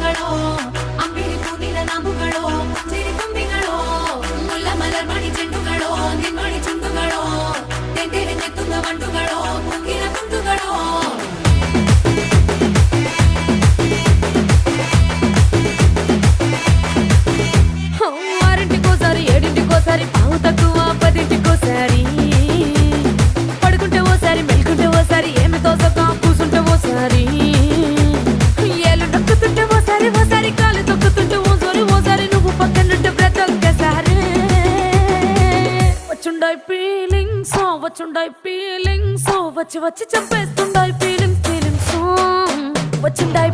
ಕಂಬುಗಳೋ ಅಂಬಿರಿ ಪೂನಿನ ನಾಮುಗಳೋ ಸಿರಿ ತುಂಬಿಗಳೋ ಮುಲ್ಲ ಮಲರ್ ಮಣಿ ಚೆಂಡುಗಳೋ ನಿನ್ಮಣಿ ಚುಂಡುಗಳೋ ತೆಂಟೆರೆ ನೆತ್ತುಂಗ ಮಂಡುಗಳೋ ಕುಂಗಿನ ಕುಂಡುಗಳೋ ఆరింటికోసారి ఏడింటికోసారి పావు తక్కువ పదింటికోసారి పడుకుంటే ఓసారి మెలుకుంటే ఓసారి ఏమి తోసక కూసుంటే ఓసారి ఏళ్ళు నొక్కుతుంటే ఓసారి ఓసారి కాలు తొక్కుతుంటే ఓసారి నువ్వు పక్కనుంటే ప్రతి ఒక్కసారి వచ్చుండాయి ఫీలింగ్స్ వచ్చి వచ్చి చంపేస్తుండాయి ఫీలింగ్స్ వచ్చిండాయి